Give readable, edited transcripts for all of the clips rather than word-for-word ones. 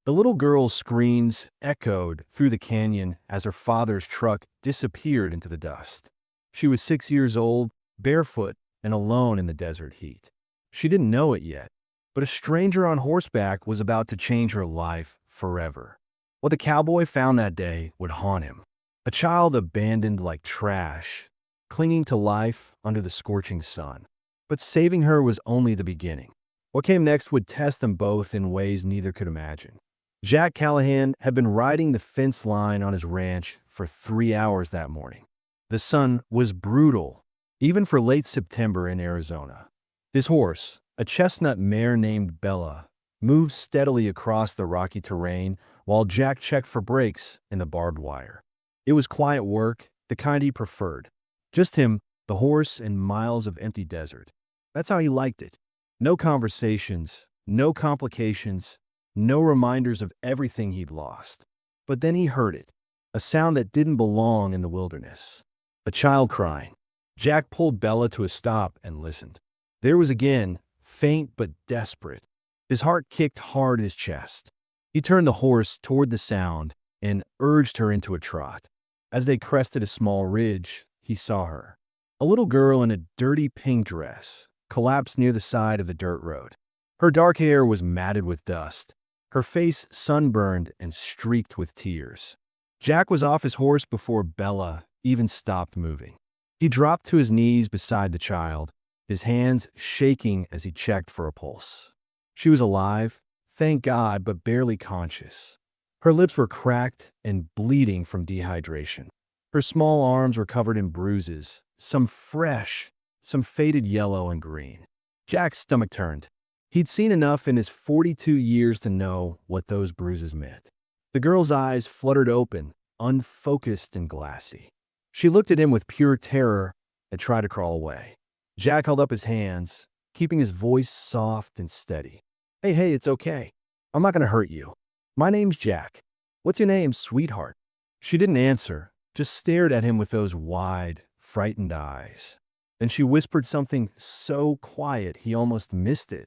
The little girl's screams echoed through the canyon as her father's truck disappeared into the dust. She was 6 years old, barefoot, and alone in the desert heat. She didn't know it yet, but a stranger on horseback was about to change her life forever. What the cowboy found that day would haunt him. A child abandoned like trash, clinging to life under the scorching sun. But saving her was only the beginning. What came next would test them both in ways neither could imagine. Jack Callahan had been riding the fence line on his ranch for 3 hours that morning. The sun was brutal, even for late September in Arizona. His horse, a chestnut mare named Bella, moved steadily across the rocky terrain while Jack checked for breaks in the barbed wire. It was quiet work, the kind he preferred. Just him, the horse, and miles of empty desert. That's how he liked it. No conversations, no complications, no reminders of everything he'd lost. But then he heard it, a sound that didn't belong in the wilderness. A child crying. Jack pulled Bella to a stop and listened. There was again, faint but desperate. His heart kicked hard in his chest. He turned the horse toward the sound and urged her into a trot. As they crested a small ridge, he saw her. A little girl in a dirty pink dress collapsed near the side of the dirt road. Her dark hair was matted with dust, her face sunburned and streaked with tears. Jack was off his horse before Bella even stopped moving. He dropped to his knees beside the child, his hands shaking as he checked for a pulse. She was alive, thank God, but barely conscious. Her lips were cracked and bleeding from dehydration. Her small arms were covered in bruises, some fresh, some faded yellow and green. Jack's stomach turned. He'd seen enough in his 42 years to know what those bruises meant. The girl's eyes fluttered open, unfocused and glassy. She looked at him with pure terror and tried to crawl away. Jack held up his hands, keeping his voice soft and steady. Hey, it's okay. I'm not going to hurt you. My name's Jack. What's your name, sweetheart? She didn't answer, just stared at him with those wide, frightened eyes. Then she whispered something so quiet he almost missed it.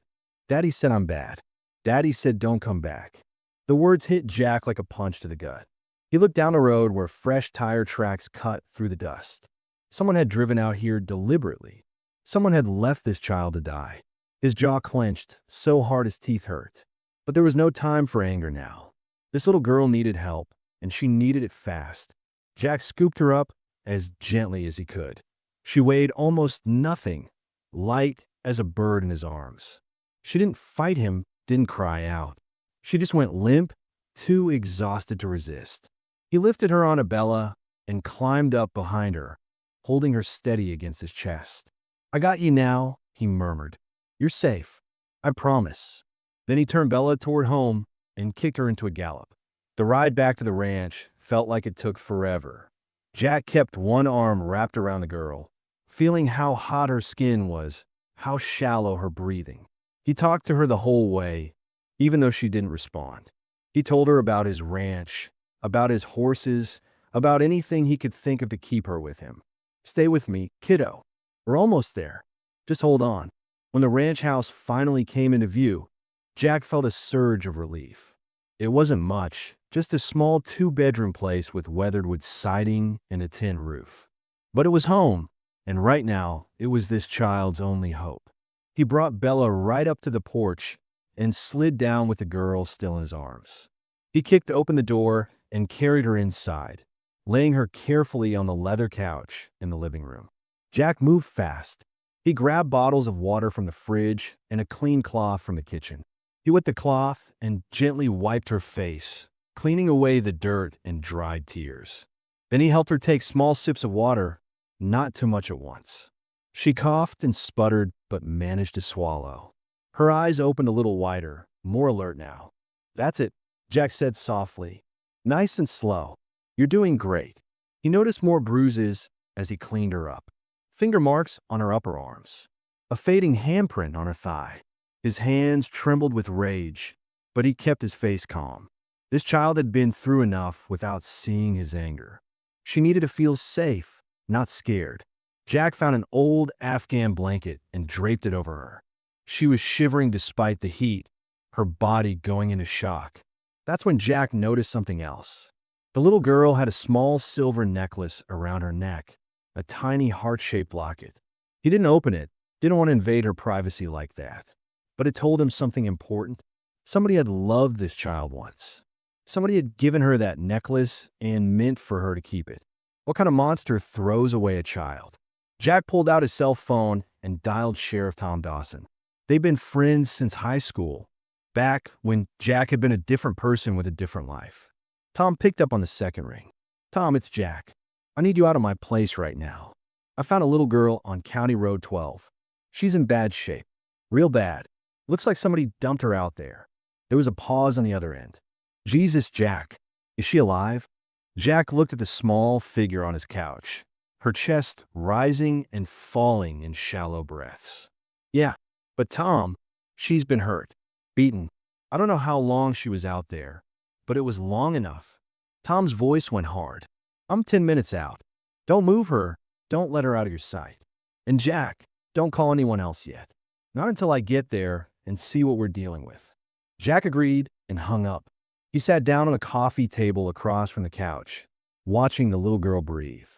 Daddy said I'm bad. Daddy said don't come back. The words hit Jack like a punch to the gut. He looked down the road where fresh tire tracks cut through the dust. Someone had driven out here deliberately. Someone had left this child to die. His jaw clenched, so hard his teeth hurt. But there was no time for anger now. This little girl needed help, and she needed it fast. Jack scooped her up as gently as he could. She weighed almost nothing, light as a bird in his arms. She didn't fight him, didn't cry out. She just went limp, too exhausted to resist. He lifted her onto Bella and climbed up behind her, holding her steady against his chest. I got you now, he murmured. You're safe. I promise. Then he turned Bella toward home and kicked her into a gallop. The ride back to the ranch felt like it took forever. Jack kept one arm wrapped around the girl, feeling how hot her skin was, how shallow her breathing. He talked to her the whole way, even though she didn't respond. He told her about his ranch, about his horses, about anything he could think of to keep her with him. Stay with me, kiddo. We're almost there. Just hold on. When the ranch house finally came into view, Jack felt a surge of relief. It wasn't much, just a small 2-bedroom place with weathered wood siding and a tin roof. But it was home, and right now, it was this child's only hope. He brought Bella right up to the porch and slid down with the girl still in his arms. He kicked open the door and carried her inside, laying her carefully on the leather couch in the living room. Jack moved fast. He grabbed bottles of water from the fridge and a clean cloth from the kitchen. He wet the cloth and gently wiped her face, cleaning away the dirt and dried tears. Then he helped her take small sips of water, not too much at once. She coughed and sputtered, but managed to swallow. Her eyes opened a little wider, more alert now. That's it, Jack said softly. Nice and slow. You're doing great. He noticed more bruises as he cleaned her up. Finger marks on her upper arms. A fading handprint on her thigh. His hands trembled with rage, but he kept his face calm. This child had been through enough without seeing his anger. She needed to feel safe, not scared. Jack found an old Afghan blanket and draped it over her. She was shivering despite the heat, her body going into shock. That's when Jack noticed something else. The little girl had a small silver necklace around her neck, a tiny heart-shaped locket. He didn't open it, didn't want to invade her privacy like that. But it told him something important. Somebody had loved this child once. Somebody had given her that necklace and meant for her to keep it. What kind of monster throws away a child? Jack pulled out his cell phone and dialed Sheriff Tom Dawson. They'd been friends since high school, back when Jack had been a different person with a different life. Tom picked up on the second ring. "Tom, it's Jack. I need you out of my place right now. I found a little girl on County Road 12. She's in bad shape. Real bad. Looks like somebody dumped her out there." There was a pause on the other end. "Jesus, Jack. Is she alive?" Jack looked at the small figure on his couch, her chest rising and falling in shallow breaths. "Yeah, but Tom, she's been hurt, beaten. I don't know how long she was out there, but it was long enough." Tom's voice went hard. "I'm 10 minutes out. Don't move her. Don't let her out of your sight. And Jack, don't call anyone else yet. Not until I get there and see what we're dealing with." Jack agreed and hung up. He sat down on a coffee table across from the couch, watching the little girl breathe.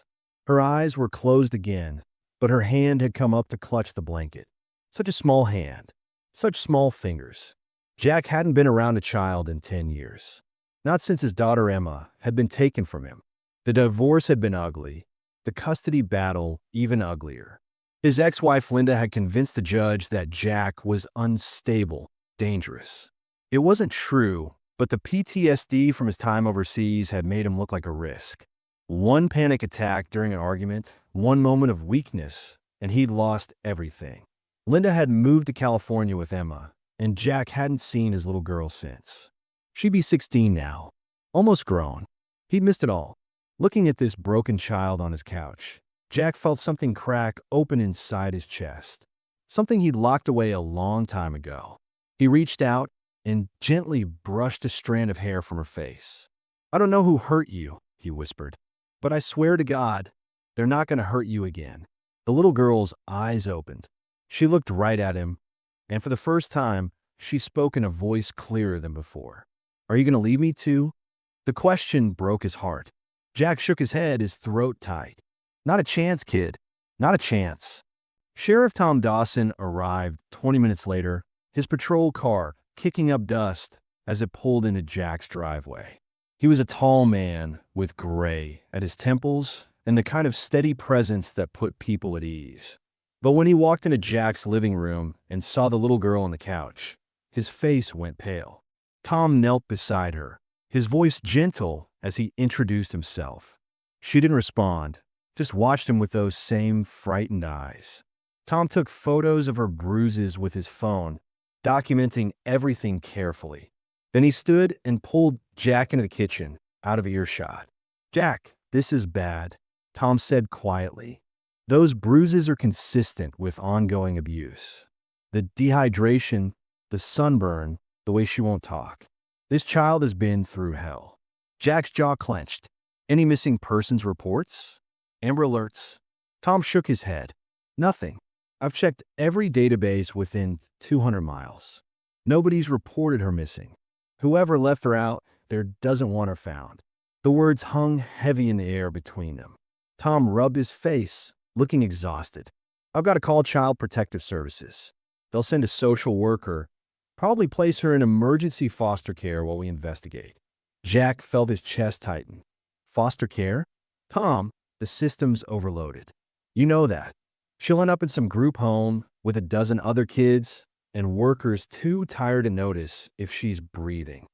Her eyes were closed again, but her hand had come up to clutch the blanket. Such a small hand, such small fingers. Jack hadn't been around a child in 10 years. Not since his daughter Emma had been taken from him. The divorce had been ugly, the custody battle even uglier. His ex-wife Linda had convinced the judge that Jack was unstable, dangerous. It wasn't true, but the PTSD from his time overseas had made him look like a risk. One panic attack during an argument, one moment of weakness, and he'd lost everything. Linda had moved to California with Emma, and Jack hadn't seen his little girl since. She'd be 16 now, almost grown. He'd missed it all. Looking at this broken child on his couch, Jack felt something crack open inside his chest, something he'd locked away a long time ago. He reached out and gently brushed a strand of hair from her face. "I don't know who hurt you," he whispered, "but I swear to God, they're not going to hurt you again." The little girl's eyes opened. She looked right at him, and for the first time, she spoke in a voice clearer than before. "Are you going to leave me too?" The question broke his heart. Jack shook his head, his throat tight. "Not a chance, kid. Not a chance." Sheriff Tom Dawson arrived 20 minutes later, his patrol car kicking up dust as it pulled into Jack's driveway. He was a tall man with gray at his temples and the kind of steady presence that put people at ease. But when he walked into Jack's living room and saw the little girl on the couch, his face went pale. Tom knelt beside her, his voice gentle as he introduced himself. She didn't respond, just watched him with those same frightened eyes. Tom took photos of her bruises with his phone, documenting everything carefully. Then he stood and pulled Jack into the kitchen, out of earshot. "Jack, this is bad," Tom said quietly. "Those bruises are consistent with ongoing abuse. The dehydration, the sunburn, the way she won't talk. This child has been through hell." Jack's jaw clenched. "Any missing persons reports? Amber alerts?" Tom shook his head. "Nothing. I've checked every database within 200 miles. Nobody's reported her missing. Whoever left her out there doesn't want her found." The words hung heavy in the air between them. Tom rubbed his face, looking exhausted. "I've got to call Child Protective Services. They'll send a social worker, probably place her in emergency foster care while we investigate." Jack felt his chest tighten. "Foster care? Tom, the system's overloaded. You know that. She'll end up in some group home with a dozen other kids and workers too tired to notice if she's breathing."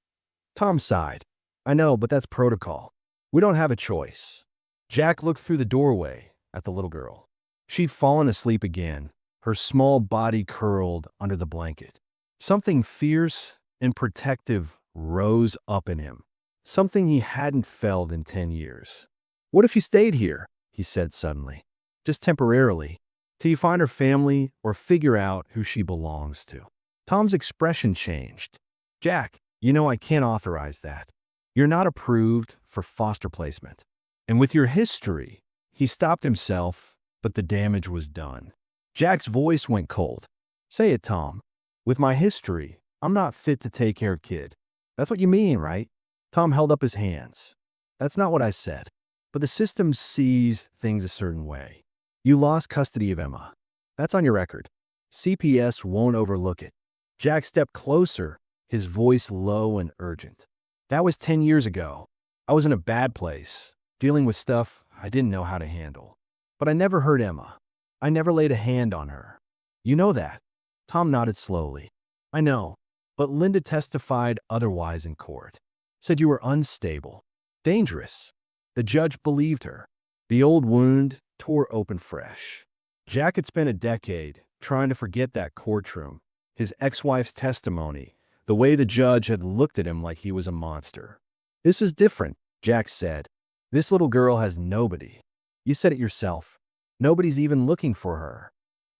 Tom sighed. "I know, but that's protocol. We don't have a choice." Jack looked through the doorway at the little girl. She'd fallen asleep again, her small body curled under the blanket. Something fierce and protective rose up in him, something he hadn't felt in 10 years. "What if she stayed here?" he said suddenly. "Just temporarily, till you find her family or figure out who she belongs to." Tom's expression changed. "Jack, you know I can't authorize that. You're not approved for foster placement. And with your history," he stopped himself, but the damage was done. Jack's voice went cold. "Say it, Tom. With my history, I'm not fit to take care of kid. That's what you mean, right? Tom held up his hands. That's not what I said. But the system sees things a certain way. You lost custody of Emma. That's on your record. CPS won't overlook it. Jack stepped closer, his voice low and urgent. That was 10 years ago. I was in a bad place, dealing with stuff I didn't know how to handle. But I never hurt Emma. I never laid a hand on her. You know that. Tom nodded slowly. I know, but Linda testified otherwise in court. Said you were unstable, dangerous. The judge believed her. The old wound tore open fresh. Jack had spent a decade trying to forget that courtroom, his ex-wife's testimony, the way the judge had looked at him like he was a monster. This is different, Jack said. This little girl has nobody. You said it yourself. Nobody's even looking for her.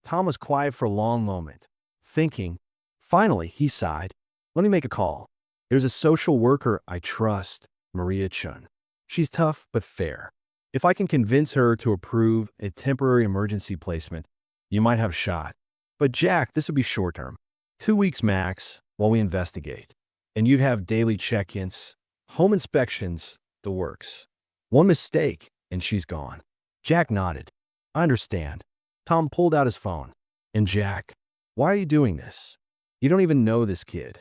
Tom was quiet for a long moment, thinking. Finally, he sighed. Let me make a call. There's a social worker I trust, Maria Chun. She's tough but fair. If I can convince her to approve a temporary emergency placement, you might have a shot. But Jack, this would be short-term. 2 weeks max while we investigate. And you'd have daily check-ins, home inspections, the works. One mistake, and she's gone. Jack nodded. I understand. Tom pulled out his phone. And Jack, why are you doing this? You don't even know this kid.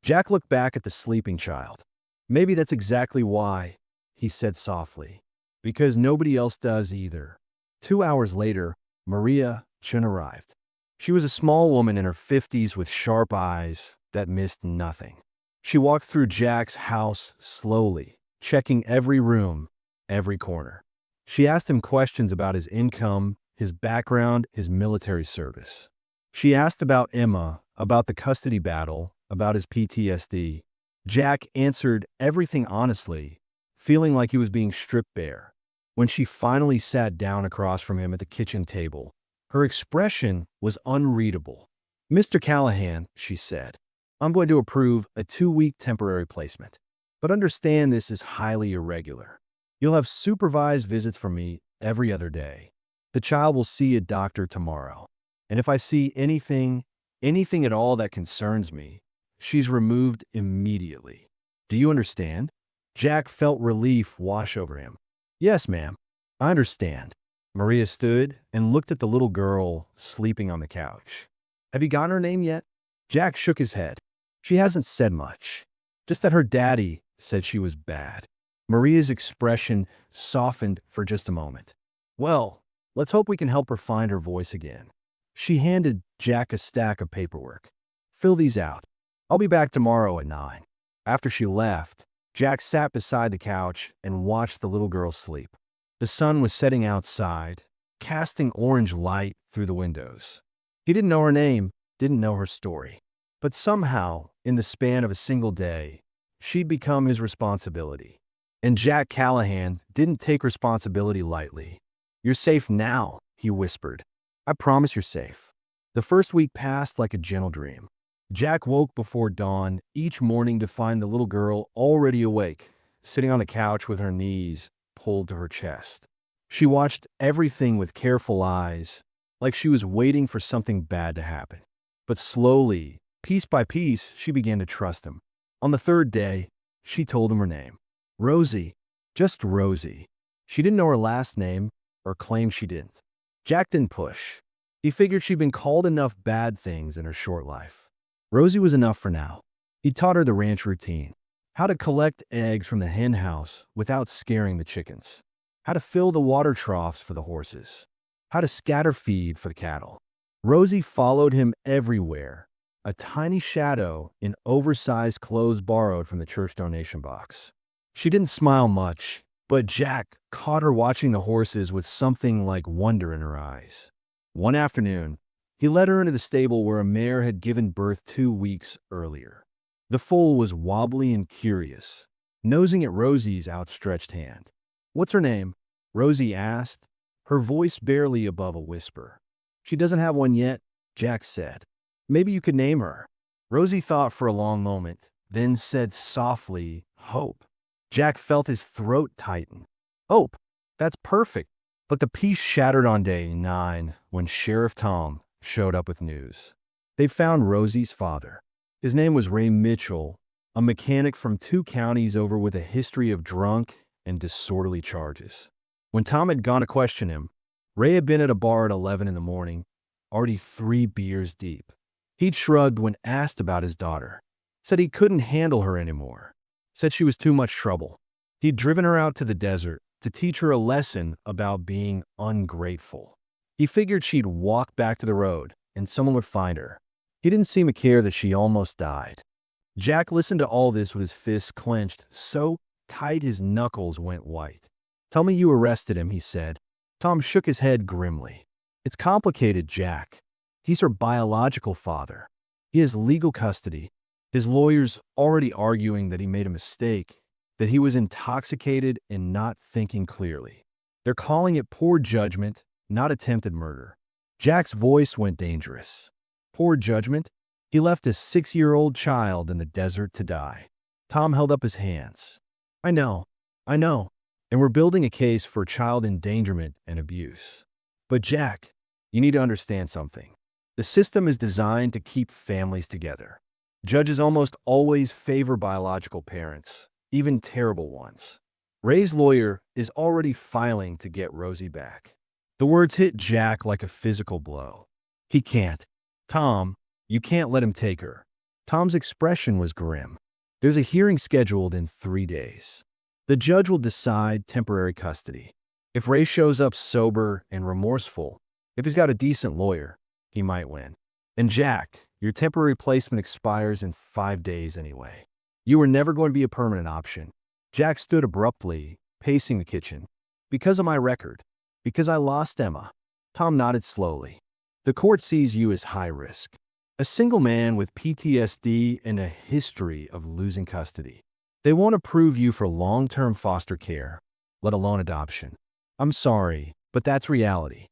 Jack looked back at the sleeping child. Maybe that's exactly why, he said softly. Because nobody else does either. 2 hours later, Maria Chun arrived. She was a small woman in her 50s with sharp eyes that missed nothing. She walked through Jack's house slowly, checking every room, every corner. She asked him questions about his income, his background, his military service. She asked about Emma, about the custody battle, about his PTSD. Jack answered everything honestly, feeling like he was being stripped bare. When she finally sat down across from him at the kitchen table, her expression was unreadable. Mr. Callahan, she said, I'm going to approve a 2-week temporary placement. But understand this is highly irregular. You'll have supervised visits from me every other day. The child will see a doctor tomorrow. And if I see anything at all that concerns me, she's removed immediately. Do you understand? Jack felt relief wash over him. Yes, ma'am. I understand. Maria stood and looked at the little girl sleeping on the couch. Have you gotten her name yet? Jack shook his head. She hasn't said much. Just that her daddy said she was bad. Maria's expression softened for just a moment. Well, let's hope we can help her find her voice again. She handed Jack a stack of paperwork. Fill these out. I'll be back tomorrow at 9. After she left, Jack sat beside the couch and watched the little girl sleep. The sun was setting outside, casting orange light through the windows. He didn't know her name, didn't know her story. But somehow, in the span of a single day, she'd become his responsibility. And Jack Callahan didn't take responsibility lightly. You're safe now, he whispered. I promise you're safe. The first week passed like a gentle dream. Jack woke before dawn each morning to find the little girl already awake, sitting on the couch with her knees pulled to her chest. She watched everything with careful eyes, like she was waiting for something bad to happen. But slowly, piece by piece, she began to trust him. On the 3rd day, she told him her name. Rosie. Just Rosie. She didn't know her last name, or claimed she didn't. Jack didn't push. He figured she'd been called enough bad things in her short life. Rosie was enough for now. He taught her the ranch routine. How to collect eggs from the hen house without scaring the chickens. How to fill the water troughs for the horses. How to scatter feed for the cattle. Rosie followed him everywhere, a tiny shadow in oversized clothes borrowed from the church donation box. She didn't smile much, but Jack caught her watching the horses with something like wonder in her eyes. One afternoon, he led her into the stable where a mare had given birth 2 weeks earlier. The foal was wobbly and curious, nosing at Rosie's outstretched hand. What's her name? Rosie asked, her voice barely above a whisper. She doesn't have one yet, Jack said. Maybe you could name her. Rosie thought for a long moment, then said softly, Hope. Jack felt his throat tighten. Hope, that's perfect. But the peace shattered on day 9 when Sheriff Tom showed up with news. They found Rosie's father. His name was Ray Mitchell, a mechanic from 2 counties over with a history of drunk and disorderly charges. When Tom had gone to question him, Ray had been at a bar at 11 in the morning, already 3 beers deep. He'd shrugged when asked about his daughter, said he couldn't handle her anymore, said she was too much trouble. He'd driven her out to the desert to teach her a lesson about being ungrateful. He figured she'd walk back to the road and someone would find her. He didn't seem to care that she almost died. Jack listened to all this with his fists clenched so tight his knuckles went white. "Tell me you arrested him," he said. Tom shook his head grimly. "It's complicated, Jack. He's her biological father. He has legal custody. His lawyer's already arguing that he made a mistake, that he was intoxicated and not thinking clearly. They're calling it poor judgment, not attempted murder." Jack's voice went dangerous. Poor judgment? He left a 6-year-old child in the desert to die. Tom held up his hands. I know. And we're building a case for child endangerment and abuse. But Jack, you need to understand something. The system is designed to keep families together. Judges almost always favor biological parents, even terrible ones. Ray's lawyer is already filing to get Rosie back. The words hit Jack like a physical blow. He can't. Tom, you can't let him take her. Tom's expression was grim. There's a hearing scheduled in 3 days. The judge will decide temporary custody. If Ray shows up sober and remorseful, if he's got a decent lawyer, he might win. And Jack, your temporary placement expires in 5 days anyway. You were never going to be a permanent option. Jack stood abruptly, pacing the kitchen. Because of my record. Because I lost Emma. Tom nodded slowly. The court sees you as high risk. A single man with PTSD and a history of losing custody. They won't approve you for long-term foster care, let alone adoption. I'm sorry, but that's reality.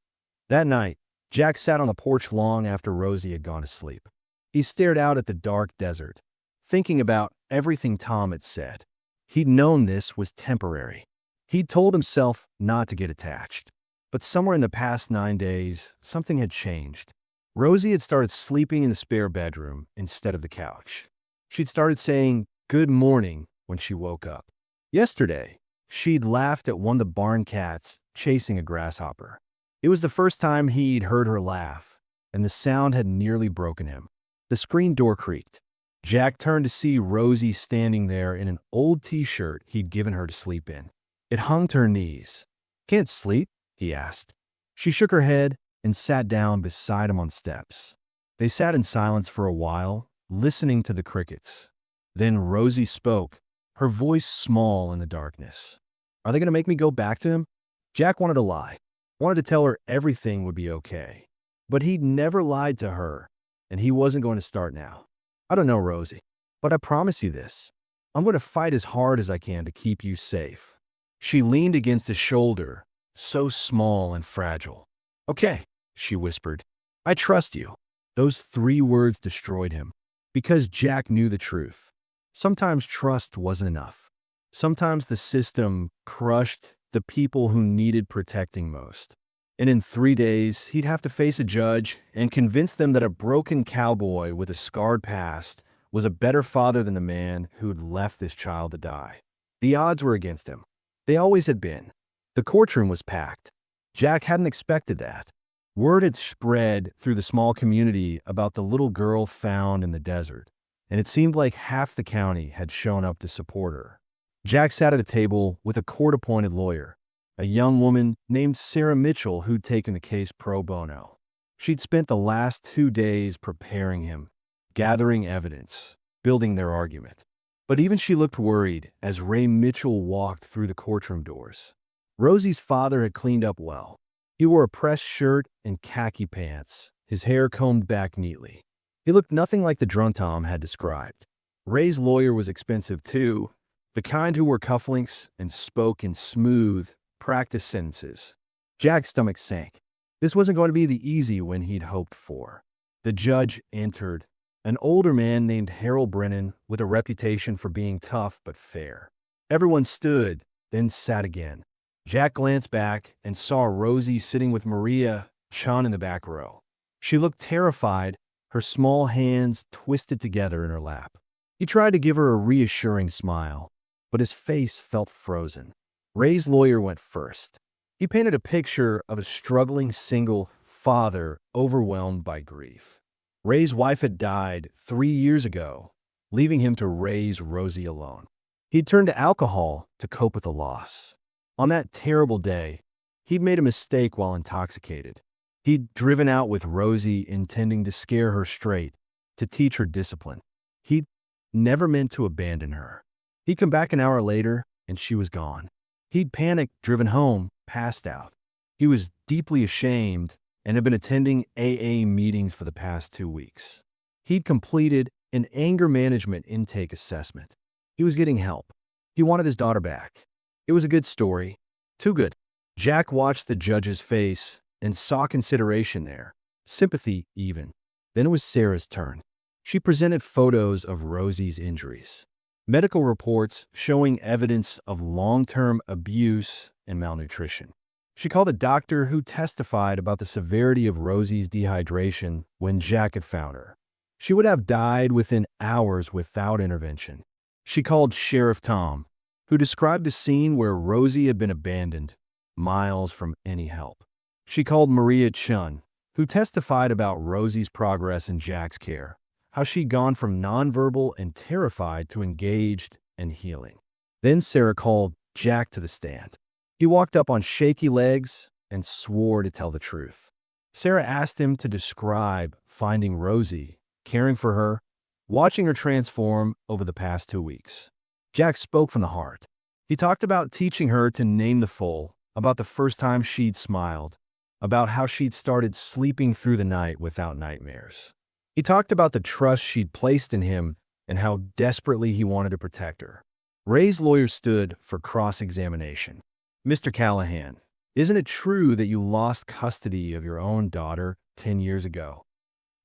That night, Jack sat on the porch long after Rosie had gone to sleep. He stared out at the dark desert, thinking about everything Tom had said. He'd known this was temporary. He'd told himself not to get attached. But somewhere in the past 9 days, something had changed. Rosie had started sleeping in the spare bedroom instead of the couch. She'd started saying good morning when she woke up. Yesterday, she'd laughed at one of the barn cats chasing a grasshopper. It was the first time he'd heard her laugh, and the sound had nearly broken him. The screen door creaked. Jack turned to see Rosie standing there in an old t-shirt he'd given her to sleep in. It hung to her knees. "Can't sleep?" he asked. She shook her head and sat down beside him on steps. They sat in silence for a while, listening to the crickets. Then Rosie spoke, her voice small in the darkness. "Are they going to make me go back to him?" Jack wanted to lie, wanted to tell her everything would be okay. But he'd never lied to her, and he wasn't going to start now. "I don't know, Rosie, but I promise you this. I'm going to fight as hard as I can to keep you safe." She leaned against his shoulder, so small and fragile. "Okay," she whispered. "I trust you." Those 3 words destroyed him, because Jack knew the truth. Sometimes trust wasn't enough. Sometimes the system crushed the people who needed protecting most. And in 3 days, he'd have to face a judge and convince them that a broken cowboy with a scarred past was a better father than the man who'd left this child to die. The odds were against him. They always had been. The courtroom was packed. Jack hadn't expected that. Word had spread through the small community about the little girl found in the desert, and it seemed like half the county had shown up to support her. Jack sat at a table with a court-appointed lawyer, a young woman named Sarah Mitchell who'd taken the case pro bono. She'd spent the last 2 days preparing him, gathering evidence, building their argument. But even she looked worried as Ray Mitchell walked through the courtroom doors. Rosie's father had cleaned up well. He wore a pressed shirt and khaki pants, his hair combed back neatly. He looked nothing like the drunk Tom had described. Ray's lawyer was expensive too, the kind who wore cufflinks and spoke in smooth, practiced sentences. Jack's stomach sank. This wasn't going to be the easy win he'd hoped for. The judge entered, an older man named Harold Brennan with a reputation for being tough but fair. Everyone stood, then sat again. Jack glanced back and saw Rosie sitting with Maria Chun in the back row. She looked terrified, her small hands twisted together in her lap. He tried to give her a reassuring smile, but his face felt frozen. Ray's lawyer went first. He painted a picture of a struggling single father overwhelmed by grief. Ray's wife had died 3 years ago, leaving him to raise Rosie alone. He'd turned to alcohol to cope with the loss. On that terrible day, he'd made a mistake while intoxicated. He'd driven out with Rosie intending to scare her straight, to teach her discipline. He'd never meant to abandon her. He'd come back an hour later, and she was gone. He'd panicked, driven home, passed out. He was deeply ashamed and had been attending AA meetings for the past 2 weeks. He'd completed an anger management intake assessment. He was getting help. He wanted his daughter back. It was a good story. Too good. Jack watched the judge's face and saw consideration there, sympathy even. Then it was Sarah's turn. She presented photos of Rosie's injuries, medical reports showing evidence of long-term abuse and malnutrition. She called a doctor who testified about the severity of Rosie's dehydration when Jack had found her. She would have died within hours without intervention. She called Sheriff Tom, who described the scene where Rosie had been abandoned, miles from any help. She called Maria Chun, who testified about Rosie's progress in Jack's care, how she'd gone from nonverbal and terrified to engaged and healing. Then Sarah called Jack to the stand. He walked up on shaky legs and swore to tell the truth. Sarah asked him to describe finding Rosie, caring for her, watching her transform over the past 2 weeks. Jack spoke from the heart. He talked about teaching her to name the foal, about the first time she'd smiled, about how she'd started sleeping through the night without nightmares. He talked about the trust she'd placed in him and how desperately he wanted to protect her. Ray's lawyer stood for cross-examination. Mr. Callahan, isn't it true that you lost custody of your own daughter 10 years ago?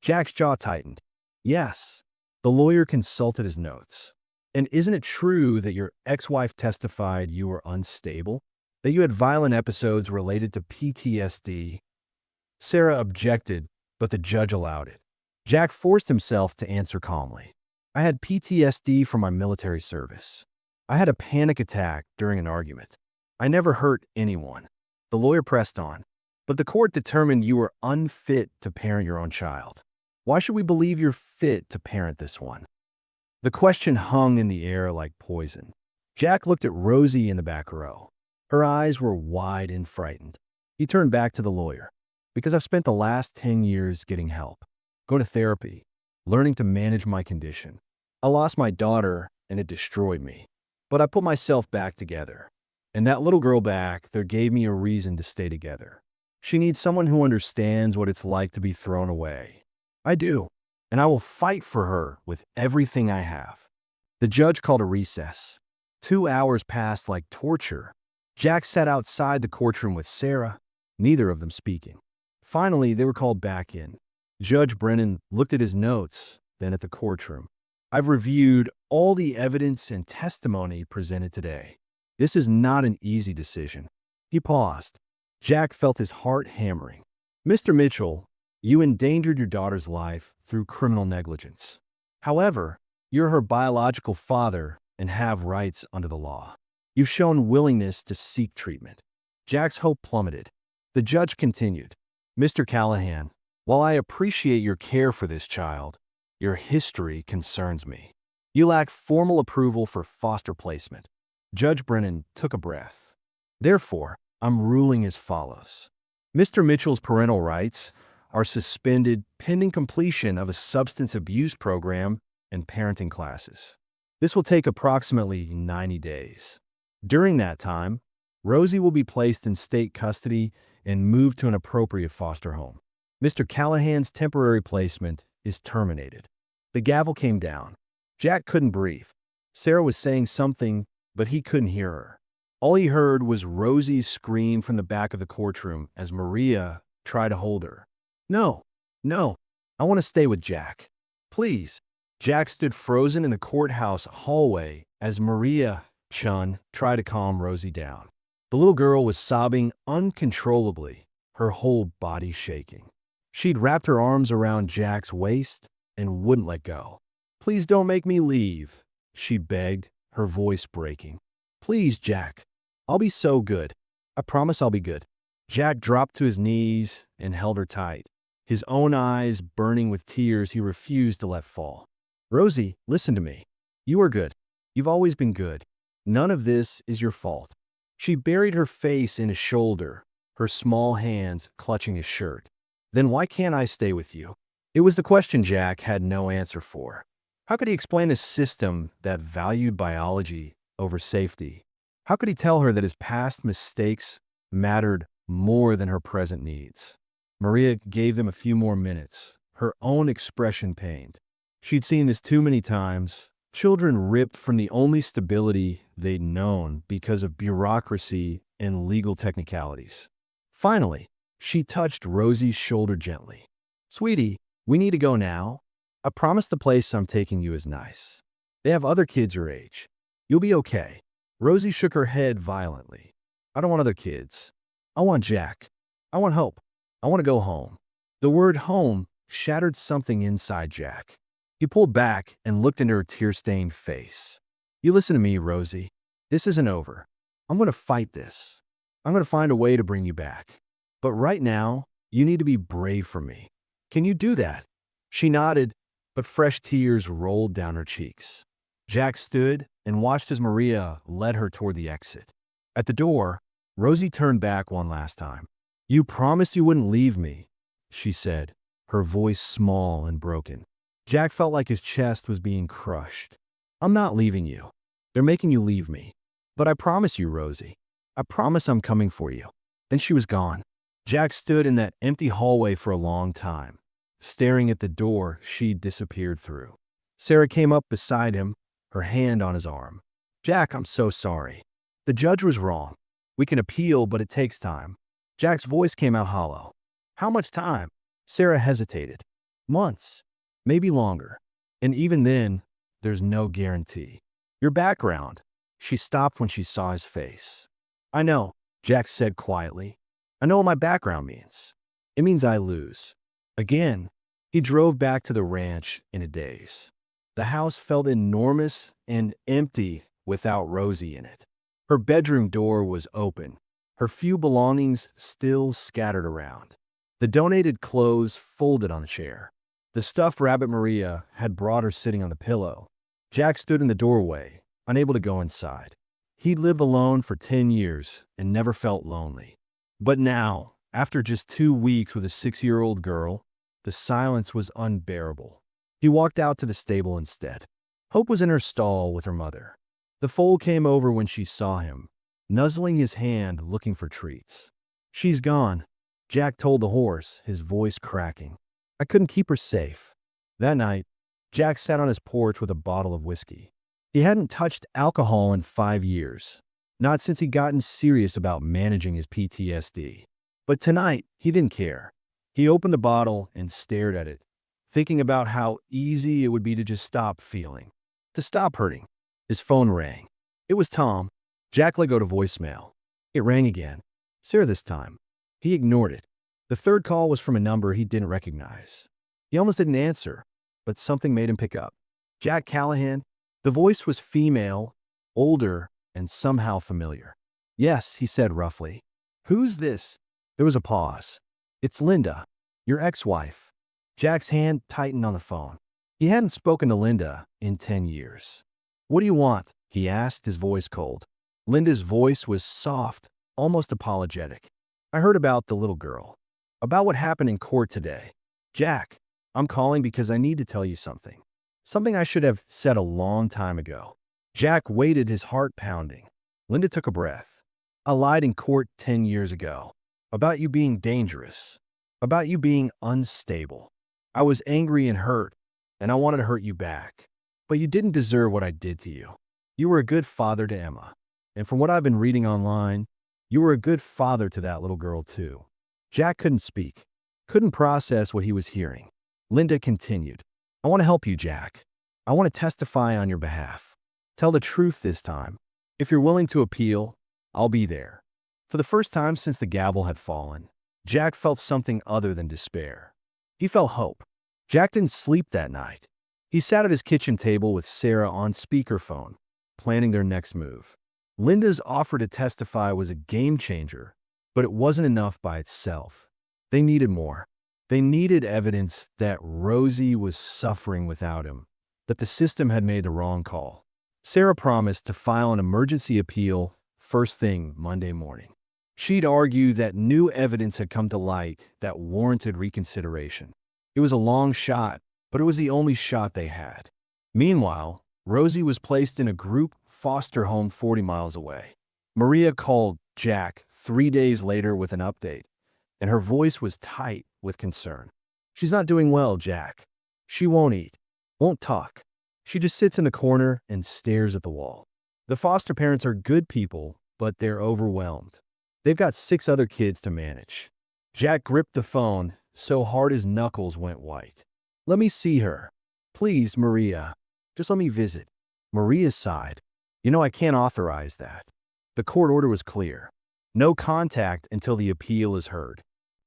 Jack's jaw tightened. Yes. The lawyer consulted his notes. And isn't it true that your ex-wife testified you were unstable? That you had violent episodes related to PTSD? Sarah objected, but the judge allowed it. Jack forced himself to answer calmly. I had PTSD from my military service. I had a panic attack during an argument. I never hurt anyone. The lawyer pressed on. But the court determined you were unfit to parent your own child. Why should we believe you're fit to parent this one? The question hung in the air like poison. Jack looked at Rosie in the back row. Her eyes were wide and frightened. He turned back to the lawyer. Because I've spent the last 10 years getting help, going to therapy, learning to manage my condition. I lost my daughter and it destroyed me. But I put myself back together. And that little girl back there gave me a reason to stay together. She needs someone who understands what it's like to be thrown away. I do, and I will fight for her with everything I have. The judge called a recess. 2 hours passed like torture. Jack sat outside the courtroom with Sarah, neither of them speaking. Finally, they were called back in. Judge Brennan looked at his notes, then at the courtroom. I've reviewed all the evidence and testimony presented today. This is not an easy decision. He paused. Jack felt his heart hammering. Mr. Mitchell, you endangered your daughter's life through criminal negligence. However, you're her biological father and have rights under the law. You've shown willingness to seek treatment. Jack's hope plummeted. The judge continued. Mr. Callahan, while I appreciate your care for this child, your history concerns me. You lack formal approval for foster placement. Judge Brennan took a breath. Therefore, I'm ruling as follows. Mr. Mitchell's parental rights are suspended pending completion of a substance abuse program and parenting classes. This will take approximately 90 days. During that time, Rosie will be placed in state custody and moved to an appropriate foster home. Mr. Callahan's temporary placement is terminated. The gavel came down. Jack couldn't breathe. Sarah was saying something, but he couldn't hear her. All he heard was Rosie's scream from the back of the courtroom as Maria tried to hold her. No, I want to stay with Jack. Please. Jack stood frozen in the courthouse hallway as Maria Chun tried to calm Rosie down. The little girl was sobbing uncontrollably, her whole body shaking. She'd wrapped her arms around Jack's waist and wouldn't let go. Please don't make me leave, she begged, her voice breaking. Please, Jack. I'll be so good. I promise I'll be good. Jack dropped to his knees and held her tight, his own eyes burning with tears he refused to let fall. Rosie, listen to me. You are good. You've always been good. None of this is your fault. She buried her face in his shoulder, her small hands clutching his shirt. Then why can't I stay with you? It was the question Jack had no answer for. How could he explain a system that valued biology over safety? How could he tell her that his past mistakes mattered more than her present needs? Maria gave them a few more minutes, her own expression pained. She'd seen this too many times. Children ripped from the only stability they'd known because of bureaucracy and legal technicalities. Finally, she touched Rosie's shoulder gently. Sweetie, we need to go now. I promise the place I'm taking you is nice. They have other kids your age. You'll be okay. Rosie shook her head violently. I don't want other kids. I want Jack. I want hope. I want to go home. The word home shattered something inside Jack. He pulled back and looked into her tear-stained face. You listen to me, Rosie. This isn't over. I'm going to fight this. I'm going to find a way to bring you back. But right now, you need to be brave for me. Can you do that? She nodded, but fresh tears rolled down her cheeks. Jack stood and watched as Maria led her toward the exit. At the door, Rosie turned back one last time. You promised you wouldn't leave me, she said, her voice small and broken. Jack felt like his chest was being crushed. I'm not leaving you. They're making you leave me. But I promise you, Rosie. I promise I'm coming for you. Then she was gone. Jack stood in that empty hallway for a long time, staring at the door she'd disappeared through. Sarah came up beside him, her hand on his arm. Jack, I'm so sorry. The judge was wrong. We can appeal, but it takes time. Jack's voice came out hollow. How much time? Sarah hesitated. Months. Maybe longer. And even then, there's no guarantee. Your background. She stopped when she saw his face. I know, Jack said quietly. I know what my background means. It means I lose. Again, he drove back to the ranch in a daze. The house felt enormous and empty without Rosie in it. Her bedroom door was open, her few belongings still scattered around. The donated clothes folded on a chair. The stuffed rabbit Maria had brought her sitting on the pillow. Jack stood in the doorway, unable to go inside. He'd lived alone for 10 years and never felt lonely. But now, after just 2 weeks with a 6-year-old girl, the silence was unbearable. He walked out to the stable instead. Hope was in her stall with her mother. The foal came over when she saw him, nuzzling his hand looking for treats. She's gone, Jack told the horse, his voice cracking. I couldn't keep her safe. That night, Jack sat on his porch with a bottle of whiskey. He hadn't touched alcohol in 5 years, not since he'd gotten serious about managing his PTSD. But tonight, he didn't care. He opened the bottle and stared at it, thinking about how easy it would be to just stop feeling, to stop hurting. His phone rang. It was Tom. Jack let go to voicemail. It rang again. Sarah this time. He ignored it. The third call was from a number he didn't recognize. He almost didn't answer, but something made him pick up. Jack Callahan? The voice was female, older, and somehow familiar. Yes, he said roughly. Who's this? There was a pause. It's Linda, your ex-wife. Jack's hand tightened on the phone. He hadn't spoken to Linda in 10 years. What do you want? He asked, his voice cold. Linda's voice was soft, almost apologetic. I heard about the little girl. About what happened in court today. Jack, I'm calling because I need to tell you something. Something I should have said a long time ago. Jack waited, his heart pounding. Linda took a breath. I lied in court 10 years ago. About you being dangerous. About you being unstable. I was angry and hurt, and I wanted to hurt you back. But you didn't deserve what I did to you. You were a good father to Emma. And from what I've been reading online, you were a good father to that little girl too. Jack couldn't speak, couldn't process what he was hearing. Linda continued. I want to help you, Jack. I want to testify on your behalf. Tell the truth this time. If you're willing to appeal, I'll be there. For the first time since the gavel had fallen, Jack felt something other than despair. He felt hope. Jack didn't sleep that night. He sat at his kitchen table with Sarah on speakerphone, planning their next move. Linda's offer to testify was a game changer, but it wasn't enough by itself. They needed more. They needed evidence that Rosie was suffering without him, that the system had made the wrong call. Sarah promised to file an emergency appeal first thing Monday morning. She'd argue that new evidence had come to light that warranted reconsideration. It was a long shot, but it was the only shot they had. Meanwhile, Rosie was placed in a group foster home 40 miles away. Maria called Jack 3 days later with an update, and her voice was tight with concern. "She's not doing well, Jack. She won't eat, won't talk. She just sits in the corner and stares at the wall." The foster parents are good people, but they're overwhelmed. They've got 6 other kids to manage. Jack gripped the phone so hard his knuckles went white. "Let me see her. Please, Maria. Just let me visit." Maria sighed. "You know, I can't authorize that." The court order was clear. No contact until the appeal is heard.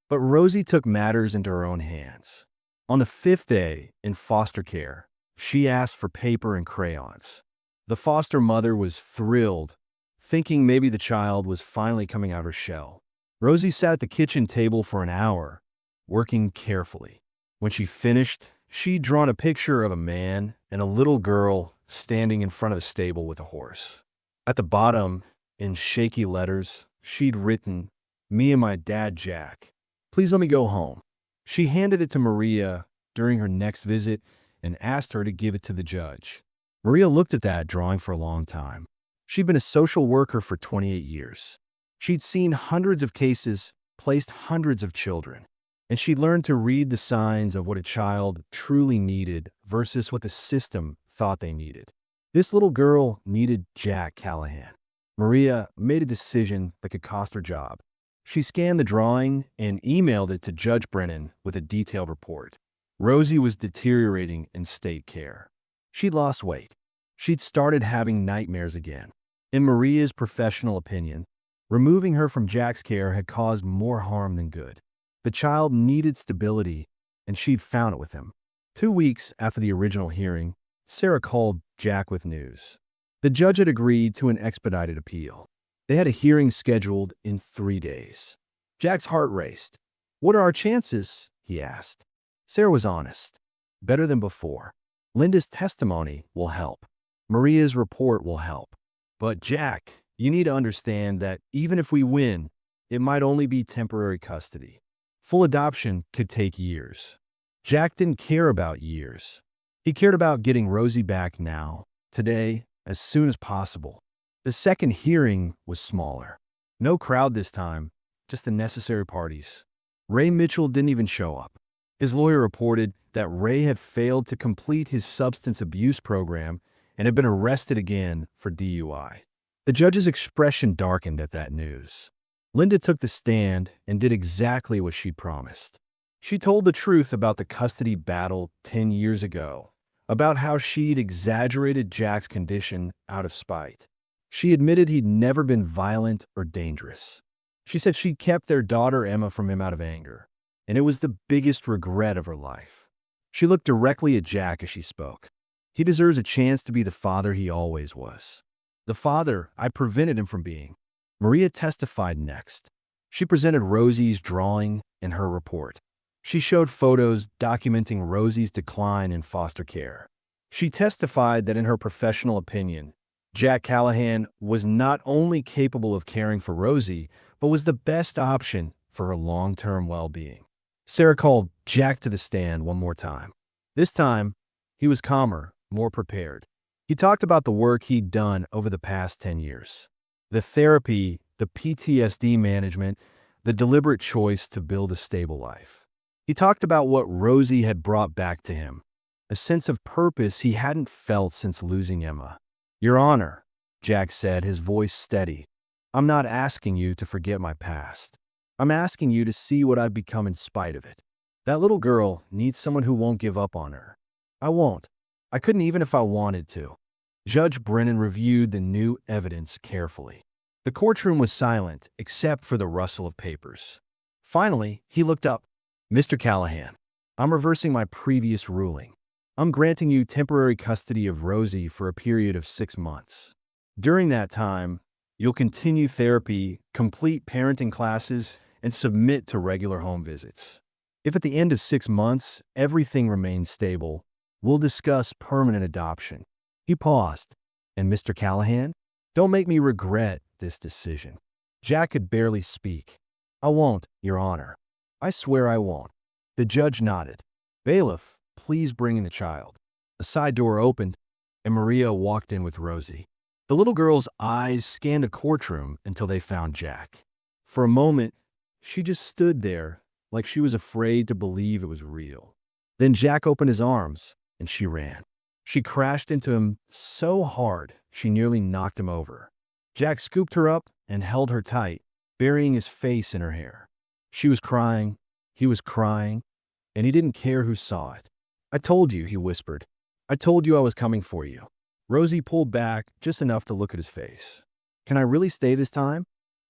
But Rosie took matters into her own hands. On the 5th day in foster care, she asked for paper and crayons. The foster mother was thrilled, thinking maybe the child was finally coming out her shell. Rosie sat at the kitchen table for an hour, working carefully. When she finished, she'd drawn a picture of a man and a little girl standing in front of a stable with a horse. At the bottom, in shaky letters, she'd written, "Me and my dad, Jack. Please let me go home." She handed it to Maria during her next visit and asked her to give it to the judge. Maria looked at that drawing for a long time. She'd been a social worker for 28 years. She'd seen hundreds of cases, placed hundreds of children, and she'd learned to read the signs of what a child truly needed versus what the system thought they needed. This little girl needed Jack Callahan. Maria made a decision that could cost her job. She scanned the drawing and emailed it to Judge Brennan with a detailed report. Rosie was deteriorating in state care. She'd lost weight. She'd started having nightmares again. In Maria's professional opinion, removing her from Jack's care had caused more harm than good. The child needed stability, and she'd found it with him. 2 weeks after the original hearing, Sarah called Jack with news. The judge had agreed to an expedited appeal. They had a hearing scheduled in 3 days. Jack's heart raced. "What are our chances?" he asked. Sarah was honest. "Better than before. Linda's testimony will help. Maria's report will help. But Jack, you need to understand that even if we win, it might only be temporary custody. Full adoption could take years." Jack didn't care about years. He cared about getting Rosie back now, today, as soon as possible. The second hearing was smaller. No crowd this time, just the necessary parties. Ray Mitchell didn't even show up. His lawyer reported that Ray had failed to complete his substance abuse program and had been arrested again for DUI. The judge's expression darkened at that news. Linda took the stand and did exactly what she'd promised. She told the truth about the custody battle 10 years ago, about how she'd exaggerated Jack's condition out of spite. She admitted he'd never been violent or dangerous. She said she kept their daughter Emma from him out of anger, and it was the biggest regret of her life. She looked directly at Jack as she spoke. "He deserves a chance to be the father he always was. The father I prevented him from being." Maria testified next. She presented Rosie's drawing and her report. She showed photos documenting Rosie's decline in foster care. She testified that in her professional opinion, Jack Callahan was not only capable of caring for Rosie, but was the best option for her long-term well-being. Sarah called Jack to the stand one more time. This time, he was calmer, more prepared. He talked about the work he'd done over the past 10 years. The therapy, the PTSD management, the deliberate choice to build a stable life. He talked about what Rosie had brought back to him, a sense of purpose he hadn't felt since losing Emma. "Your Honor," Jack said, his voice steady, "I'm not asking you to forget my past. I'm asking you to see what I've become in spite of it. That little girl needs someone who won't give up on her. I won't. I couldn't even if I wanted to." Judge Brennan reviewed the new evidence carefully. The courtroom was silent except for the rustle of papers. Finally, he looked up. "Mr. Callahan, I'm reversing my previous ruling. I'm granting you temporary custody of Rosie for a period of 6 months. During that time, you'll continue therapy, complete parenting classes, and submit to regular home visits. If at the end of 6 months everything remains stable, we'll discuss permanent adoption." He paused. "And Mr. Callahan? Don't make me regret this decision." Jack could barely speak. "I won't, Your Honor. I swear I won't." The judge nodded. "Bailiff, please bring in the child." A side door opened, and Maria walked in with Rosie. The little girl's eyes scanned the courtroom until they found Jack. For a moment, she just stood there like she was afraid to believe it was real. Then Jack opened his arms, and she ran. She crashed into him so hard she nearly knocked him over. Jack scooped her up and held her tight, burying his face in her hair. She was crying, he was crying, and he didn't care who saw it. "I told you," he whispered. "I told you I was coming for you." Rosie pulled back just enough to look at his face. "Can I really stay this time?"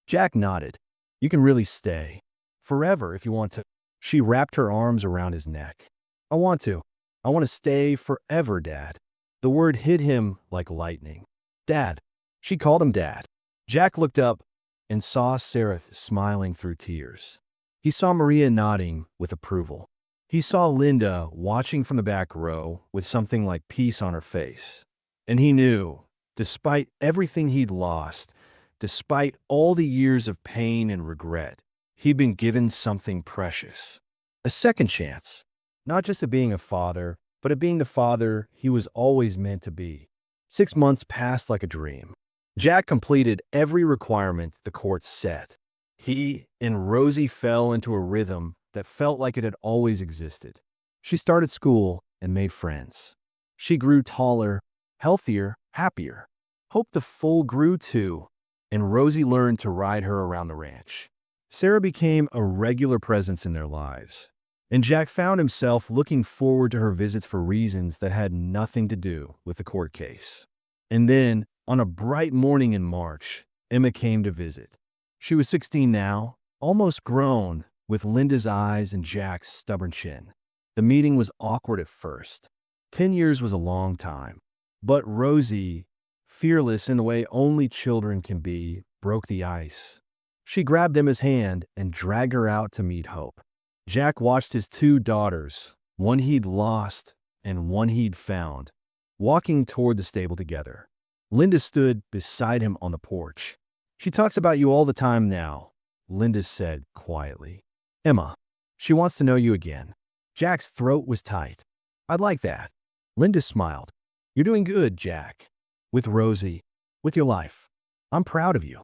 Jack nodded. "You can really stay. Forever if you want to." She wrapped her arms around his neck. "I want to. I want to stay forever, Dad." The word hit him like lightning. "Dad." She called him Dad. Jack looked up and saw Sarah smiling through tears. He saw Maria nodding with approval. He saw Linda watching from the back row with something like peace on her face. And he knew, despite everything he'd lost, despite all the years of pain and regret, he'd been given something precious. A second chance, not just at being a father, but at being the father he was always meant to be. 6 months passed like a dream. Jack completed every requirement the court set. He and Rosie fell into a rhythm that felt like it had always existed. She started school and made friends. She grew taller, healthier, happier. Hope the foal grew too, and Rosie learned to ride her around the ranch. Sarah became a regular presence in their lives, and Jack found himself looking forward to her visits for reasons that had nothing to do with the court case. And then, on a bright morning in March, Emma came to visit. She was 16 now, almost grown, with Linda's eyes and Jack's stubborn chin. The meeting was awkward at first. 10 years was a long time. But Rosie, fearless in the way only children can be, broke the ice. She grabbed Emma's hand and dragged her out to meet Hope. Jack watched his 2 daughters, one he'd lost and one he'd found, walking toward the stable together. Linda stood beside him on the porch. "She talks about you all the time now," Linda said quietly. "Emma, she wants to know you again." Jack's throat was tight. "I'd like that." Linda smiled. "You're doing good, Jack. With Rosie, with your life. I'm proud of you."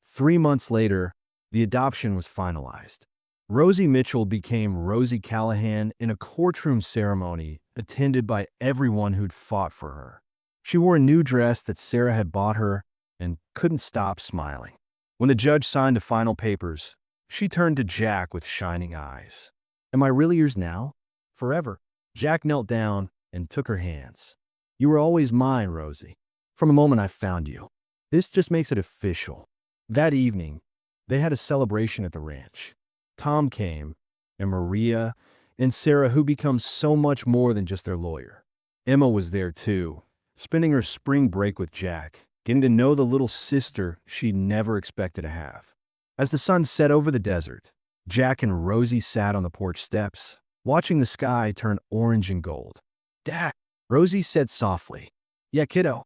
3 months later, the adoption was finalized. Rosie Mitchell became Rosie Callahan in a courtroom ceremony attended by everyone who'd fought for her. She wore a new dress that Sarah had bought her and couldn't stop smiling. When the judge signed the final papers, she turned to Jack with shining eyes. "Am I really yours now? Forever?" Jack knelt down and took her hands. "You were always mine, Rosie, from the moment I found you. This just makes it official." That evening, they had a celebration at the ranch. Tom came, and Maria, and Sarah, who become so much more than just their lawyer. Emma was there too, spending her spring break with Jack, getting to know the little sister she'd never expected to have. As the sun set over the desert, Jack and Rosie sat on the porch steps, watching the sky turn orange and gold. "Dad," Rosie said softly. "Yeah, kiddo."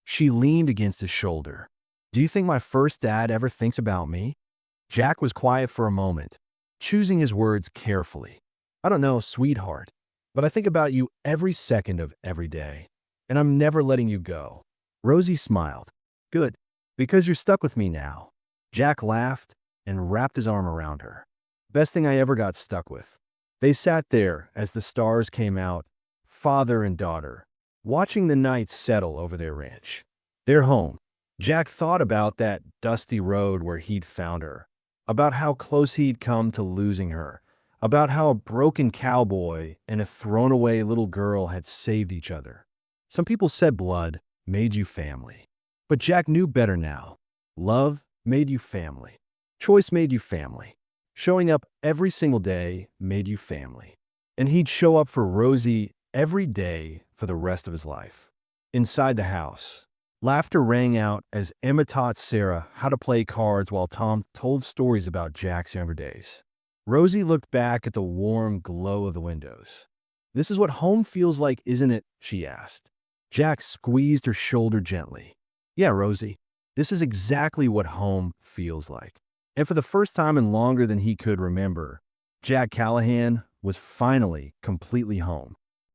She leaned against his shoulder. "Do you think my first dad ever thinks about me?" Jack was quiet for a moment, choosing his words carefully. "I don't know, sweetheart, but I think about you every second of every day, and I'm never letting you go." Rosie smiled. "Good, because you're stuck with me now." Jack laughed and wrapped his arm around her. "Best thing I ever got stuck with." They sat there as the stars came out, father and daughter, watching the night settle over their ranch. Their home. Jack thought about that dusty road where he'd found her, about how close he'd come to losing her, about how a broken cowboy and a thrown-away little girl had saved each other. Some people said blood made you family. But Jack knew better now. Love made you family. Choice made you family. Showing up every single day made you family. And he'd show up for Rosie every day for the rest of his life. Inside the house, laughter rang out as Emma taught Sarah how to play cards while Tom told stories about Jack's younger days. Rosie looked back at the warm glow of the windows. "This is what home feels like, isn't it?" she asked. Jack squeezed her shoulder gently. "Yeah, Rosie, this is exactly what home feels like." And for the first time in longer than he could remember, Jack Callahan was finally completely home.